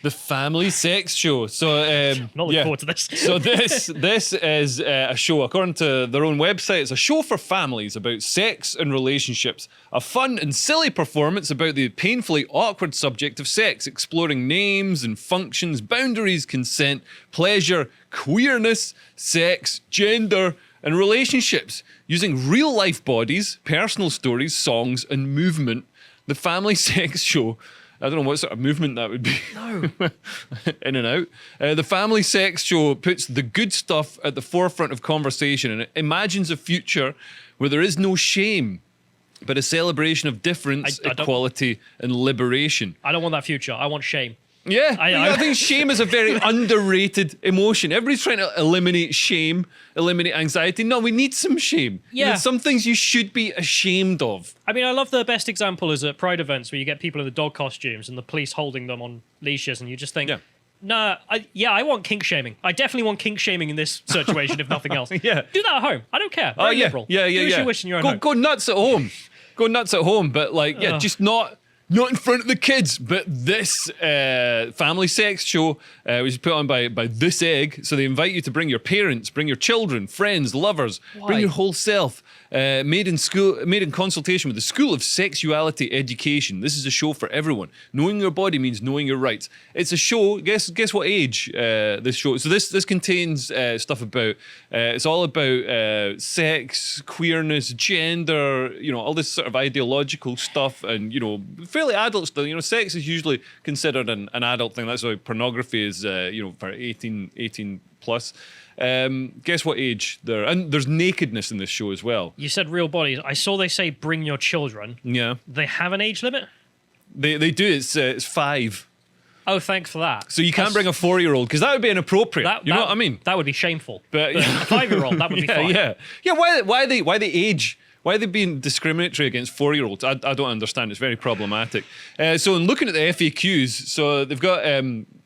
The Family Sex Show. So, Not looking forward to this. So this is a show, according to their own website, it's a show for families about sex and relationships. A fun and silly performance about the painfully awkward subject of sex, exploring names and functions, boundaries, consent, pleasure, queerness, sex, gender, and relationships. Using real-life bodies, personal stories, songs, and movement, the Family Sex Show... I don't know what sort of movement that would be. No. In and out. The Family Sex Show puts the good stuff at the forefront of conversation, and it imagines a future where there is no shame, but a celebration of difference, equality, and liberation. I don't want that future. I want shame. Yeah, I think shame is a very underrated emotion. Everybody's trying to eliminate shame, eliminate anxiety. No, we need some shame. Yeah. There's some things you should be ashamed of. I mean, I love the best example is at Pride events where you get people in the dog costumes and the police holding them on leashes, and you just think, nah, I want kink shaming. I definitely want kink shaming in this situation, if nothing else. Yeah. Do that at home. I don't care. Very liberal. Yeah. Do as you wish in your own home. Go nuts at home. Go nuts at home, but just not in front of the kids. But this Family Sex Show was put on by This Egg. So they invite you to bring your parents, bring your children, friends, lovers, bring your whole self. Made in consultation with the School of Sexuality Education. This is a show for everyone. Knowing your body means knowing your rights. It's a show. Guess what age this show? So this contains stuff about. It's all about sex, queerness, gender. All this sort of ideological stuff, and fairly adult stuff. Sex is usually considered an adult thing. That's why pornography is for 18 plus. Guess what age there? And there's nakedness in this show as well. You said real bodies. I saw they say bring your children. Yeah. They have an age limit? They do. It's 5. Oh, thanks for that. So you can't bring a 4-year-old because that would be inappropriate. You know what I mean? That would be shameful. But a 5-year-old, that would be fine. Yeah. Why they age? Why are they being discriminatory against 4-year-olds? I don't understand. It's very problematic. So in looking at the FAQs, so they've got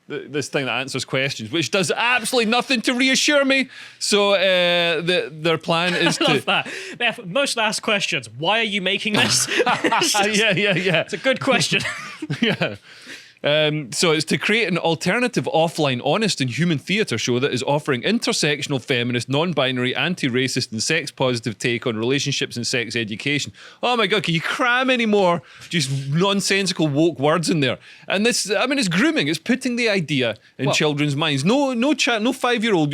this thing that answers questions, which does absolutely nothing to reassure me. So their plan is I love that. Most asked questions. Why are you making this? Yeah. It's a good question. Yeah. So it's to create an alternative, offline, honest and human theatre show that is offering intersectional, feminist, non-binary, anti-racist and sex-positive take on relationships and sex education. Oh my God, can you cram any more just nonsensical woke words in there? And this, it's grooming. It's putting the idea in children's minds. No 5-year-old,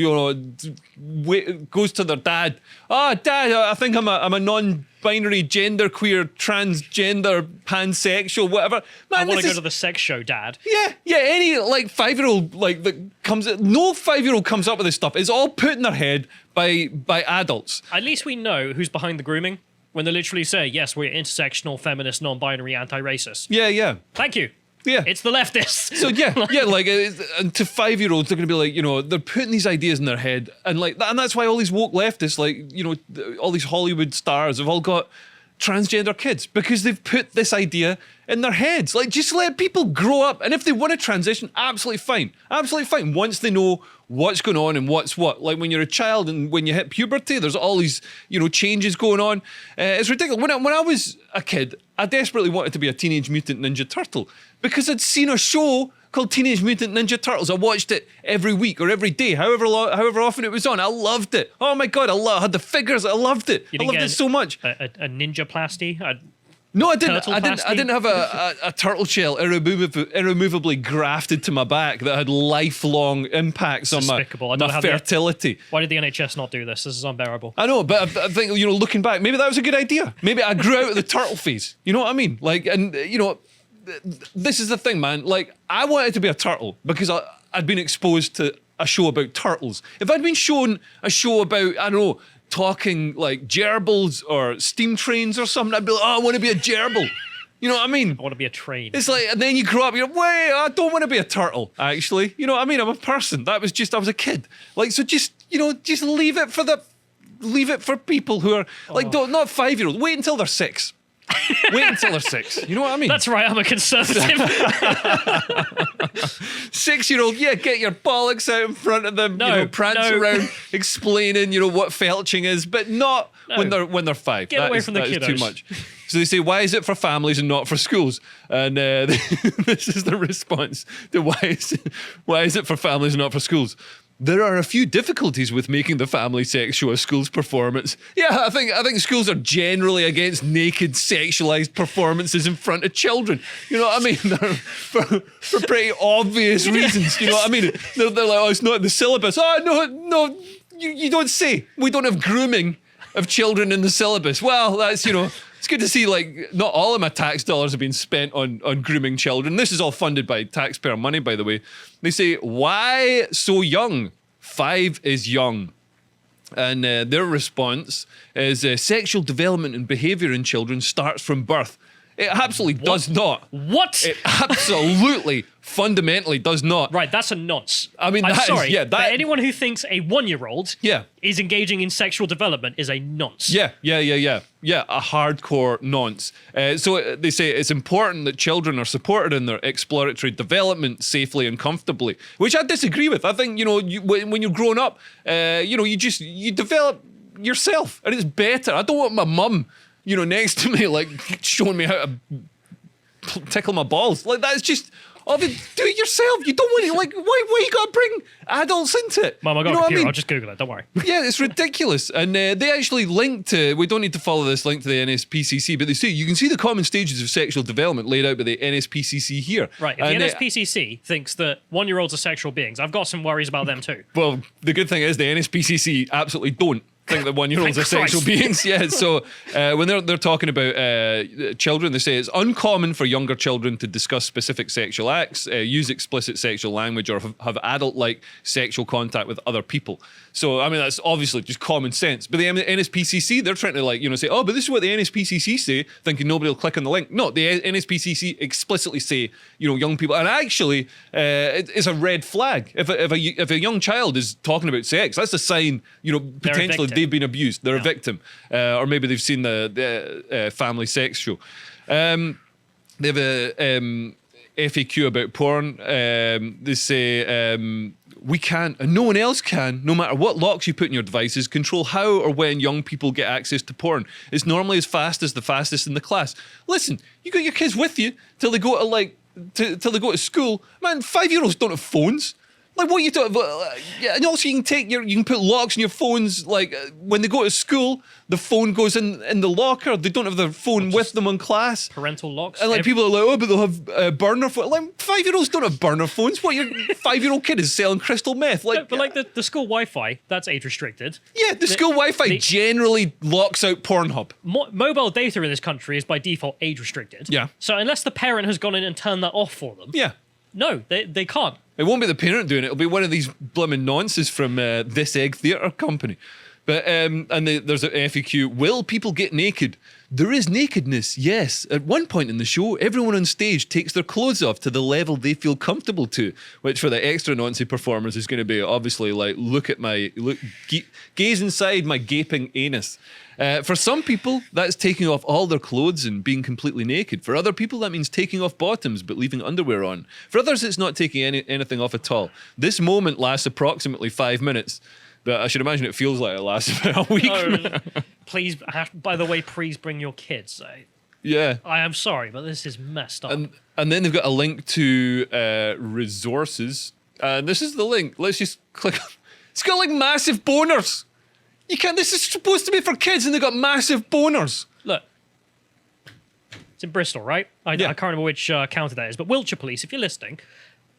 goes to their dad. Oh, Dad, I think I'm a non-binary, genderqueer, transgender, pansexual, whatever. Man, I want to go to the sex show, Dad. Yeah. Any 5-year-old no 5-year-old comes up with this stuff. It's all put in their head by adults. At least we know who's behind the grooming when they literally say, "Yes, we're intersectional, feminist, non-binary, anti-racist." Yeah. Thank you. Yeah. It's the leftists. So and to 5-year-olds, they're going to be like, they're putting these ideas in their head, and and that's why all these woke leftists, all these Hollywood stars have all got transgender kids, because they've put this idea in their heads. Just let people grow up, and if they want to transition, absolutely fine. Once they know what's going on and what's what. Like when you're a child and when you hit puberty, there's all these changes going on. It's ridiculous. When I was a kid, I desperately wanted to be a Teenage Mutant Ninja Turtle because I'd seen a show called Teenage Mutant Ninja Turtles. I watched it every week or every day, however often it was on. I loved it. Oh my God, I had the figures. I loved it. You I loved it so much. A ninja plasty? No, I didn't. I didn't have a turtle shell irremovably grafted to my back that had lifelong impacts on my fertility. Why did the NHS not do this? This is unbearable. I know, but I think, looking back, maybe that was a good idea. Maybe I grew out of the turtle phase. You know what I mean? This is the thing, man. I wanted to be a turtle because I'd been exposed to a show about turtles. If I'd been shown a show about, I don't know, talking gerbils or steam trains or something, I'd be like, I want to be a gerbil. You know what I mean? I want to be a train. It's and then you grow up, you're like, wait, I don't want to be a turtle, actually. You know what I mean? I'm a person. I was a kid. So just leave it for people who are, not 5-year-olds. Wait until they're 6. Wait until they're 6. You know what I mean? That's right, I'm a conservative. 6-year-old, get your bollocks out in front of them, prance around explaining, what felching is, but not when they're 5. Get away from the kiddos. That is too much. So they say, why is it for families and not for schools? And this is the response to why is it for families and not for schools? There are a few difficulties with making the family sex show a school's performance. Yeah, I think schools are generally against naked, sexualized performances in front of children. You know what I mean? For pretty obvious reasons. You know what I mean? They're like, oh, it's not in the syllabus. Oh, no, you don't say. We don't have grooming of children in the syllabus. Well, that's, it's good to see, like, not all of my tax dollars have been spent on grooming children. This is all funded by taxpayer money, by the way. They say, why so young? 5 is young. And their response is sexual development and behavior in children starts from birth. It absolutely does not. What? It absolutely, fundamentally does not. Right, that's a nonce. I mean, I'm sorry, but anyone who thinks a 1-year-old is engaging in sexual development is a nonce. Yeah, a hardcore nonce. So they say it's important that children are supported in their exploratory development safely and comfortably, which I disagree with. I think, when you're growing up, you develop yourself, and it's better. I don't want my mum next to me, like, showing me how to tickle my balls. Like, that's just, do it yourself. You don't want to, like, why you gotta bring adults into it? Mum, I got a computer. I'll just Google it, don't worry. Yeah, it's ridiculous. And they actually link to, we don't need to follow this link to the NSPCC, but they say, you can see the common stages of sexual development laid out by the NSPCC here. Right, if the NSPCC thinks that 1-year-olds are sexual beings, I've got some worries about them too. Well, the good thing is the NSPCC absolutely don't think that 1-year-olds are sexual beings. Yeah, so when they're talking about children, they say it's uncommon for younger children to discuss specific sexual acts, use explicit sexual language, or have adult-like sexual contact with other people. So, I mean, that's obviously just common sense. But the NSPCC, they're trying to, like, say, oh, but this is what the NSPCC say, thinking nobody will click on the link. No, the NSPCC explicitly say, young people. And actually, it's a red flag. If a young child is talking about sex, that's a sign, potentially they've been abused. They're a victim. Or maybe they've seen the family sex show. They have a FAQ about porn. They say, we can, and no one else can, no matter what locks you put in your devices, control how or when young people get access to porn. It's normally as fast as the fastest in the class. Listen, you got your kids with you till they go till they go to school. Man, 5-year-olds don't have phones. Like, what are you talking about? Yeah, and also you can put locks in your phones. Like, when they go to school, the phone goes in the locker. They don't have their phone with them in class. Parental locks. And like people are like, oh, but they'll have burner phones. Like, 5-year-olds don't have burner phones. What, your 5-year-old kid is selling crystal meth? Like, no, but like the school Wi-Fi, that's age restricted. Yeah, the school Wi-Fi generally locks out Pornhub. Mobile data in this country is by default age restricted. Yeah. So unless the parent has gone in and turned that off for them. Yeah. No, they can't. It won't be the parent doing it. It'll be one of these blooming nonces from This Egg Theatre Company. But there's an FAQ. Will people get naked? There is nakedness, yes. At one point in the show, everyone on stage takes their clothes off to the level they feel comfortable to, which for the extra noncy performers is going to be obviously like, gaze inside my gaping anus. For some people, that's taking off all their clothes and being completely naked. For other people, that means taking off bottoms but leaving underwear on. For others, it's not taking anything off at all. This moment lasts approximately 5 minutes. But I should imagine it feels like it lasts about a week. Oh, please, by the way, please bring your kids. Yeah. I am sorry, but this is messed up. And then they've got a link to resources. And this is the link. Let's just click. It's got like massive boners. You can't. This is supposed to be for kids, and they've got massive boners. Look, it's in Bristol, right? I can't remember which county that is, but Wiltshire Police, if you're listening,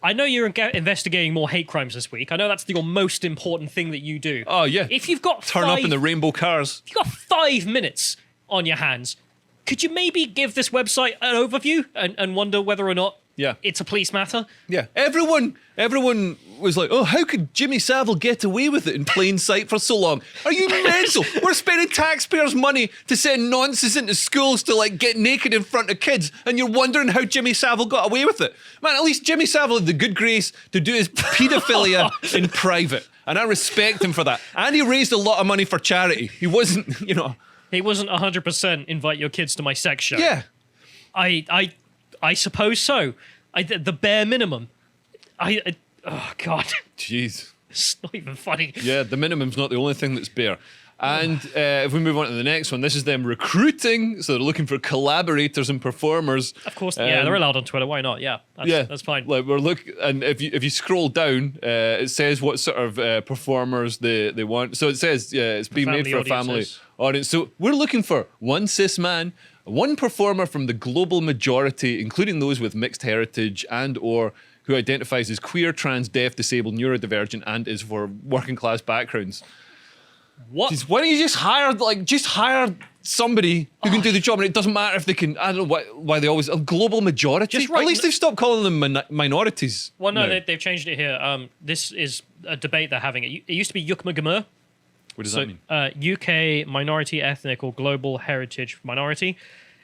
I know you're investigating more hate crimes this week. I know that's your most important thing that you do. Oh yeah. If you've got turn up in the rainbow cars. If you've got 5 minutes on your hands, could you maybe give this website an overview and wonder whether or not it's a police matter? Yeah. Everyone was like, oh, how could Jimmy Savile get away with it in plain sight for so long? Are you mental? We're spending taxpayers' money to send nonsense into schools to, like, get naked in front of kids, and you're wondering how Jimmy Savile got away with it. Man, at least Jimmy Savile had the good grace to do his paedophilia in private, and I respect him for that. And he raised a lot of money for charity. He wasn't, He wasn't 100% invite your kids to my sex show. Yeah. I suppose so. The bare minimum. Oh, God. Jeez. It's not even funny. Yeah, the minimum's not the only thing that's bare. And if we move on to the next one, this is them recruiting. So they're looking for collaborators and performers. Of course, yeah, they're allowed on Twitter. Why not? Yeah, that's fine. Like and if you scroll down, it says what sort of performers they want. So it says, it's being made for a family audience. So we're looking for one cis man, one performer from the global majority, including those with mixed heritage and/or who identifies as queer, trans, deaf, disabled, neurodivergent, and is for working class backgrounds. What? Why don't you just hire somebody who can do the job, and it doesn't matter if they can. I don't know why they always a global majority. At least they've stopped calling them minorities. Well, no, they've changed it here. This is a debate they're having. It used to be Yukma Gamur. What does that mean? UK minority, ethnic, or global heritage minority,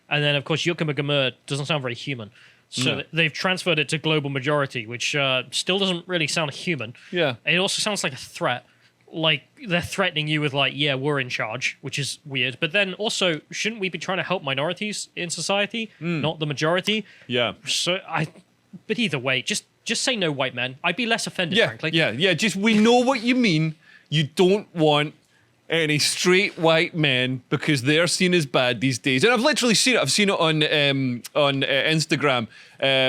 and then of course Yukma Gamur doesn't sound very human. So they've transferred it to global majority, which still doesn't really sound human. Yeah, it also sounds like a threat. Like they're threatening you with like, yeah, we're in charge, which is weird. But then also, shouldn't we be trying to help minorities in society, not the majority? Yeah. But either way, just say no white men. I'd be less offended, frankly. Yeah. Just we know what you mean. You don't want any straight white men because they're seen as bad these days. And I've literally seen it. I've seen it on Instagram.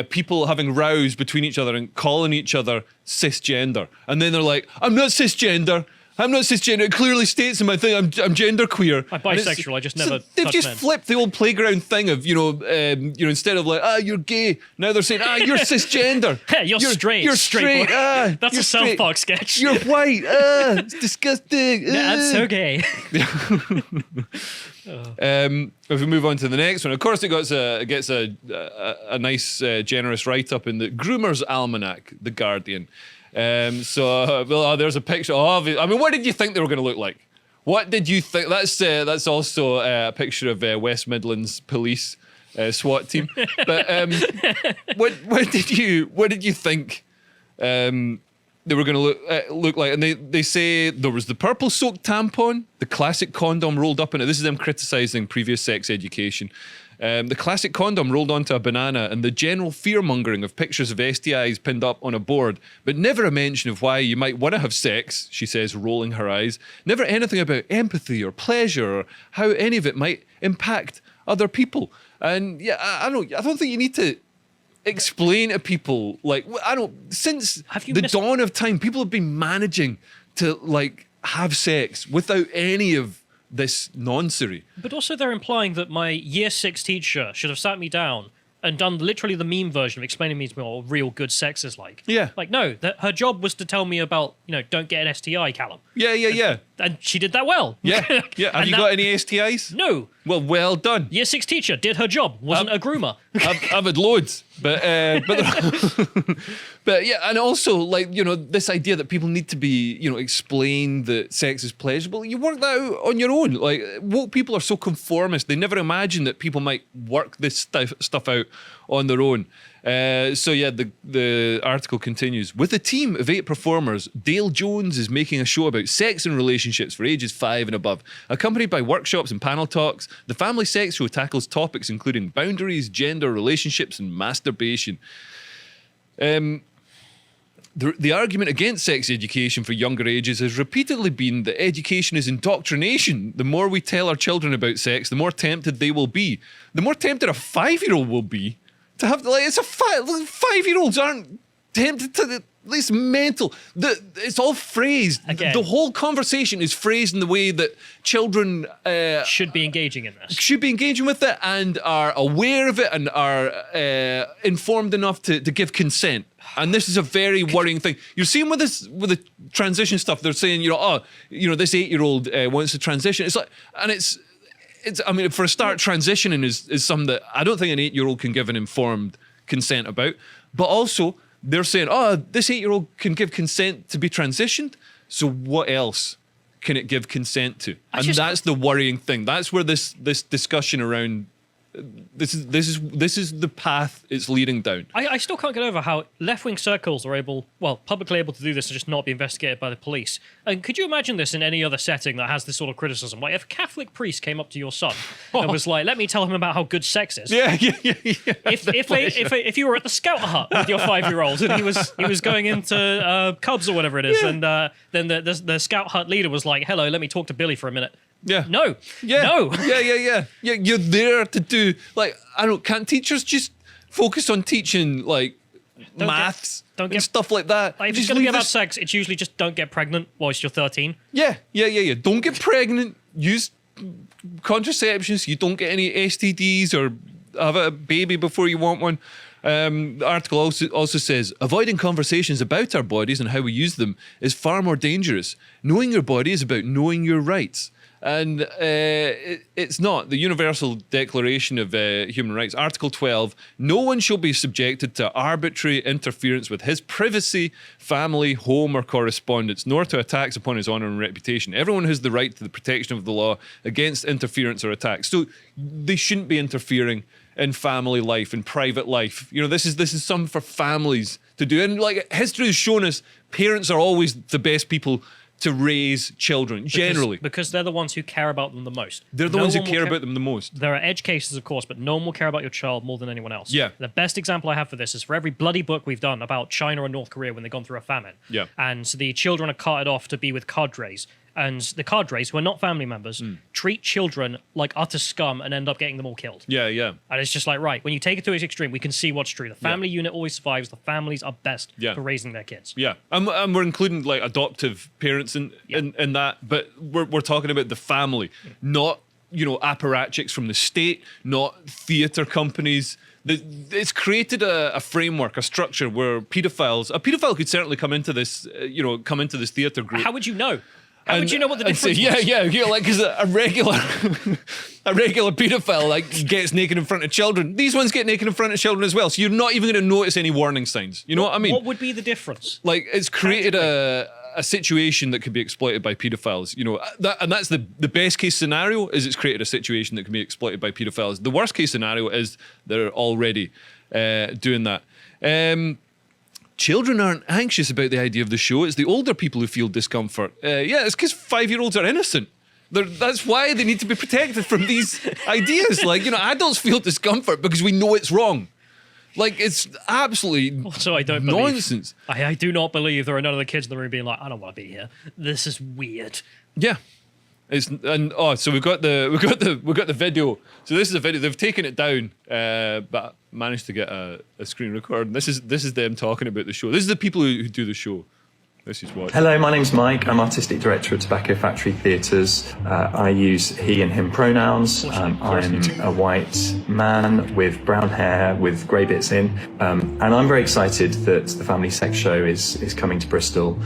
People having rows between each other and calling each other cisgender. And then they're like, I'm not cisgender. It clearly states in my thing I'm genderqueer. I'm bisexual. I just never. So they've just men. flipped the old playground thing of instead of like you're gay, now they're saying you're cisgender. You're straight. You're straight. That's a South Park sketch. You're white. It's disgusting. That's so gay. If we move on to the next one, of course it gets a nice generous write up in the Groomer's Almanac, The Guardian. There's a picture of it. I mean, what did you think they were going to look like? What did you think? That's also a picture of West Midlands Police SWAT team. But what did you think they were going to look like? And they say there was the purple soaked tampon, the classic condom rolled up in it. This is them criticising previous sex education. The classic condom rolled onto a banana, and the general fear-mongering of pictures of STIs pinned up on a board, but never a mention of why you might want to have sex, she says, rolling her eyes. Never anything about empathy or pleasure or how any of it might impact other people. And yeah, I don't think you need to explain to people, like, since the dawn of time, people have been managing to like have sex without any of this nonsense. But also they're implying that my year 6 teacher should have sat me down and done literally the meme version of explaining to me what real good sex is like. Yeah. Like, no, her job was to tell me about, don't get an STI, Callum. Yeah. And she did that well. Yeah. Have you got any STIs? No. Well done. Year 6 teacher did her job, wasn't a groomer. I've had loads, but but yeah, and also like this idea that people need to be explain that sex is pleasurable. You work that out on your own. Like woke people are so conformist; they never imagine that people might work this stuff out on their own. So yeah, the article continues. With a team of 8 performers, Dale Jones is making a show about sex and relationships for ages 5 and above. Accompanied by workshops and panel talks, the family sex show tackles topics including boundaries, gender, relationships, and masturbation. The argument against sex education for younger ages has repeatedly been that education is indoctrination. The more we tell our children about sex, the more tempted they will be. The more tempted a 5-year-old will be to have, like, it's a 5-year-olds aren't tempted to, it's mental. It's all phrased. Again, the whole conversation is phrased in the way that children should be engaging in this. Should be engaging with it and are aware of it and are informed enough to give consent. And this is a very worrying thing. You're seeing with the transition stuff, they're saying, this 8-year-old wants to transition. It's like, and it's I mean, for a start, transitioning is something that I don't think an 8-year-old can give an informed consent about. But also, they're saying, this 8-year-old can give consent to be transitioned. So what else can it give consent to? That's the worrying thing. That's where this discussion around this is the path it's leading down. I still can't get over how left-wing circles are publicly able to do this and just not be investigated by the police. And could you imagine this in any other setting that has this sort of criticism? Like if a Catholic priest came up to your son and was like, "Let me tell him about how good sex is." Yeah. If you were at the Scout Hut with your 5-year-old and he was going into Cubs or whatever it is, and then the Scout Hut leader was like, "Hello, let me talk to Billy for a minute." Yeah. No. Yeah. No. Yeah. You're there to do can't teachers just focus on teaching maths and stuff like that? Like, if it's going to be about sex, it's usually just don't get pregnant whilst you're 13. Yeah. Don't get pregnant. Use contraceptions. You don't get any STDs or have a baby before you want one. The article also says, avoiding conversations about our bodies and how we use them is far more dangerous. Knowing your body is about knowing your rights. And it's not. The Universal Declaration of Human Rights, Article 12, no one shall be subjected to arbitrary interference with his privacy, family, home or correspondence, nor to attacks upon his honour and reputation. Everyone has the right to the protection of the law against interference or attacks. So they shouldn't be interfering in family life and private life. This is something for families to do. And history has shown us, parents are always the best people to raise children, generally. Because they're the ones who care about them the most. They're the ones who care about them the most. There are edge cases, of course, but no one will care about your child more than anyone else. Yeah. The best example I have for this is for every bloody book we've done about China and North Korea when they've gone through a famine. Yeah. And the children are carted off to be with cadres. And the cadres, who are not family members, treat children like utter scum and end up getting them all killed. Yeah. And it's just like, right, when you take it to its extreme, we can see what's true. The family unit always survives. The families are best for raising their kids. Yeah. And we're including adoptive parents in that, but we're talking about the family, not, apparatchiks from the state, not theatre companies. It's created a framework, a structure where a pedophile could certainly come into this theatre group. How would you know? How would you know what the difference was? Because a regular paedophile gets naked in front of children. These ones get naked in front of children as well. So you're not even going to notice any warning signs. You know what I mean? What would be the difference? It's created a situation that could be exploited by paedophiles. And that's the best case scenario is it's created a situation that can be exploited by paedophiles. The worst case scenario is they're already doing that. Children aren't anxious about the idea of the show. It's the older people who feel discomfort. It's because 5-year-olds are innocent. That's why they need to be protected from these ideas. Adults feel discomfort because we know it's wrong. It's absolutely nonsense. I do not believe there are none of the kids in the room being like, I don't want to be here. This is weird. Yeah. So we've got the video. So this is a video. They've taken it down, but managed to get a screen record. This is them talking about the show. This is the people who do the show. This is what. Hello, my name's Mike. I'm artistic director of Tobacco Factory Theatres. I use he and him pronouns. I'm a white man with brown hair with grey bits in, and I'm very excited that the Family Sex Show is coming to Bristol.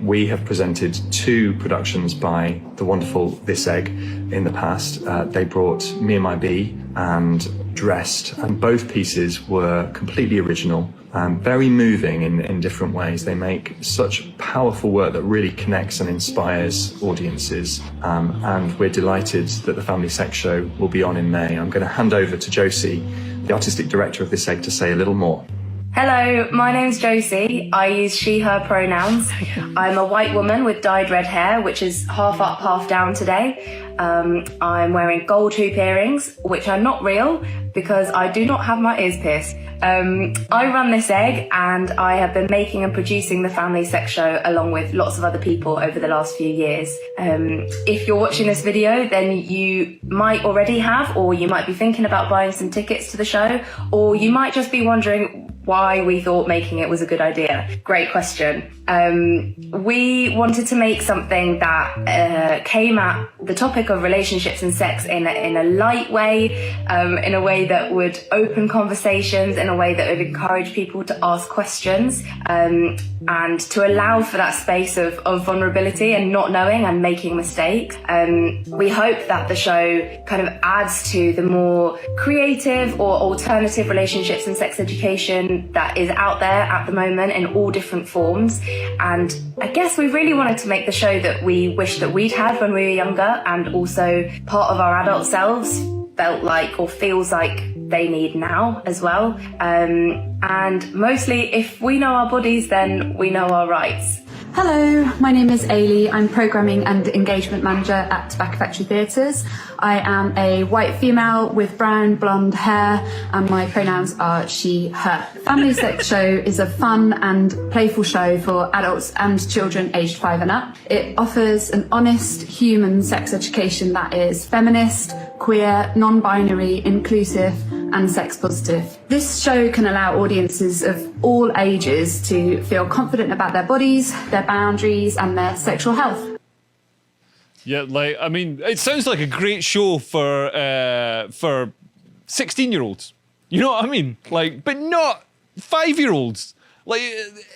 We have presented 2 productions by the wonderful This Egg in the past. They brought Me and My Bee and Dressed, and both pieces were completely original. Very moving in different ways. They make such powerful work that really connects and inspires audiences. And we're delighted that the Family Sex Show will be on in May. I'm going to hand over to Josie, the artistic director of This Egg, to say a little more. Hello, my name's Josie. I use she, her pronouns. I'm a white woman with dyed red hair, which is half up, half down today. I'm wearing gold hoop earrings, which are not real because I do not have my ears pierced. I run This Egg and I have been making and producing the Family Sex Show along with lots of other people over the last few years. If you're watching this video, then you might already have, or you might be thinking about buying some tickets to the show, or you might just be wondering why we thought making it was a good idea. Great question. We wanted to make something that came at the topic of relationships and sex in a light way, in a way that would open conversations, in a way that would encourage people to ask questions, and to allow for that space of vulnerability and not knowing and making mistakes. We hope that the show kind of adds to the more creative or alternative relationships and sex education that is out there at the moment in all different forms. And I guess we really wanted to make the show that we wish that we'd had when we were younger, and also part of our adult selves felt like or feels like they need now as well. And mostly, if we know our bodies, then we know our rights. Hello, my name is Ailey. I'm Programming and Engagement Manager at Tobacco Factory Theatres. I am a white female with brown blonde hair, and my pronouns are she, her. Family Sex Show is a fun and playful show for adults and children aged 5 and up. It offers an honest human sex education that is feminist, queer, non-binary, inclusive and sex positive. This show can allow audiences of all ages to feel confident about their bodies, their boundaries and their sexual health. Yeah, like, I mean, it sounds like a great show for 16-year-olds. You know what I mean? Like, but not 5-year-olds. Like,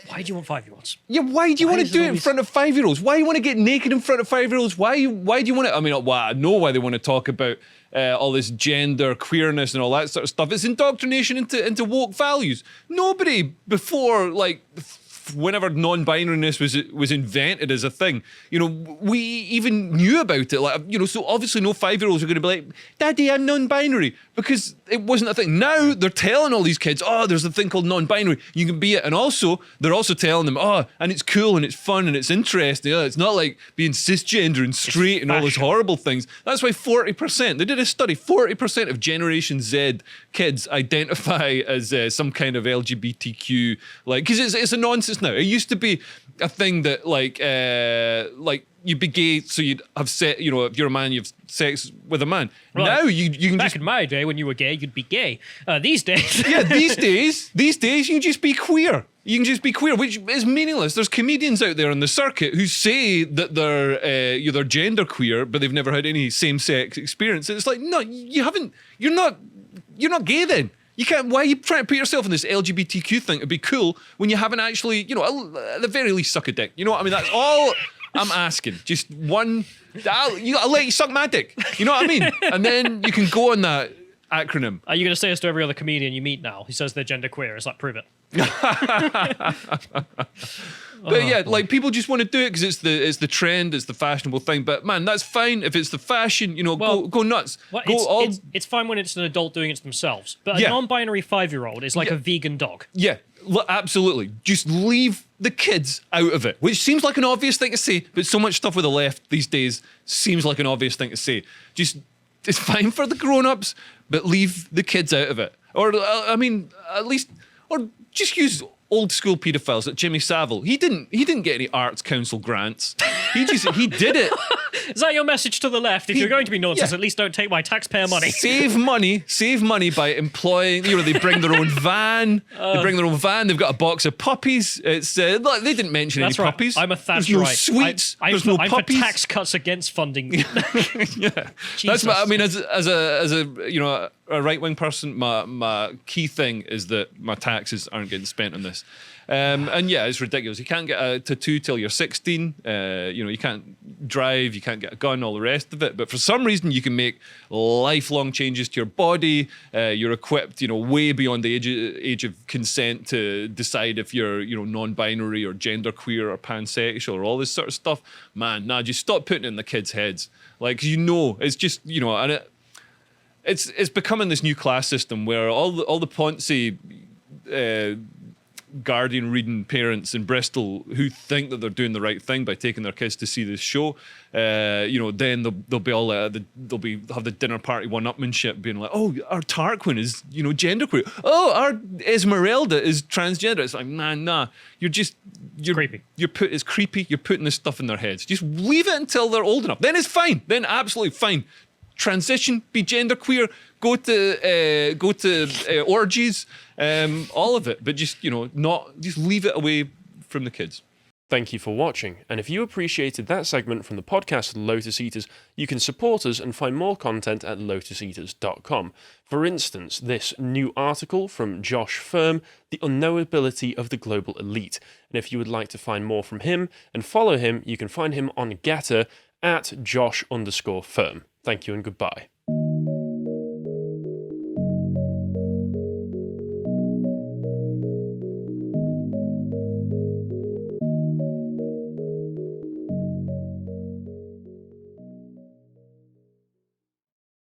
Why do you want 5-year-olds? yeah, why do you want to do it in front of 5-year-olds? Why do you want to get naked in front of 5-year-olds? Why do you want to? I mean, well, I know why they want to talk about all this gender, queerness, and all that sort of stuff. It's indoctrination into woke values. Nobody before, like, whenever non-binariness was invented as a thing, you know, we even knew about it. Like, you know, so obviously no 5-year-olds are going to be like, Daddy, I'm non-binary, because it wasn't a thing. Now they're telling all these kids, oh, there's a thing called non-binary, you can be it. And also, they're also telling them, oh, and it's cool and it's fun and it's interesting. It's not like being cisgender and straight and all those horrible things. That's why 40%, they did a study, 40% of Generation Z kids identify as some kind of LGBTQ, like, because it's a nonsense now. It used to be a thing that like you'd be gay, so you'd have sex. You know, if you're a man, you have sex with a man. Right. Now you can Back just in my day, when you were gay, you'd be gay. These days, yeah, these days you can just be queer. You can just be queer, which is meaningless. There's comedians out there on the circuit who say that they're either gender queer, but they've never had any same-sex experience. And it's like, no, you haven't. You're not gay then. You can't. Why are you trying to put yourself in this LGBTQ thing to be cool when you haven't actually, you know, at the very least suck a dick? You know what I mean? That's all I'm asking. Just one. I'll let you suck my dick. You know what I mean? And then you can go on that acronym. Are you going to say this to every other comedian you meet now? He says they're genderqueer. It's like, prove it. But yeah, like, people just want to do it because it's the trend, it's the fashionable thing. But man, that's fine if it's the fashion. You know, go nuts. Well, Go it's fine when it's an adult doing it themselves. But a Yeah. non-binary 5-year-old is like Yeah. a vegan dog. Yeah, absolutely. Just leave the kids out of it, which seems like an obvious thing to say, but so much stuff with the left these days seems like an obvious thing to say. Just, it's fine for the grown-ups, but leave the kids out of it. Or, I mean, at least, or just use old school paedophiles like Jimmy Savile. He didn't get any Arts Council grants. He did it. Is that your message to the left? If you're going to be nonsense, at least don't take my taxpayer money. Save money by employing. You know, they bring their own van. They've got a box of puppies. It's look, they didn't mention That's any right. puppies. I'm a Thatcherite. There's no sweets. There's no I'm puppies. for tax cuts against funding. Yeah, that's what I mean. As a you know, a right wing person, my key thing is that my taxes aren't getting spent on this. And yeah, it's ridiculous. You can't get a tattoo till you're 16. You know, you can't drive, you can't get a gun, all the rest of it. But for some reason, you can make lifelong changes to your body. You're equipped, you know, way beyond the age of consent to decide if you're, you know, non-binary or genderqueer or pansexual or all this sort of stuff. Man, nah, just stop putting it in the kids' heads. Like, you know, it's just, you know, and it's becoming this new class system where all the Ponzi Guardian reading parents in Bristol who think that they're doing the right thing by taking their kids to see this show, you know, then they'll be all have the dinner party one-upmanship, being like, oh, our Tarquin is, you know, genderqueer. Oh, our Esmeralda is transgender. It's like, man, nah, you're creepy. It's creepy. You're putting this stuff in their heads. Just leave it until they're old enough. Then it's fine. Then absolutely fine. Transition, be genderqueer, go to orgies, all of it, but just, you know, just leave it away from the kids. Thank you for watching, and if you appreciated that segment from the podcast Lotus Eaters, you can support us and find more content at lotuseaters.com. For instance, this new article from Josh Firm, The Unknowability of the Global Elite. And if you would like to find more from him and follow him, you can find him on Getter at Josh_Firm. Thank you and goodbye.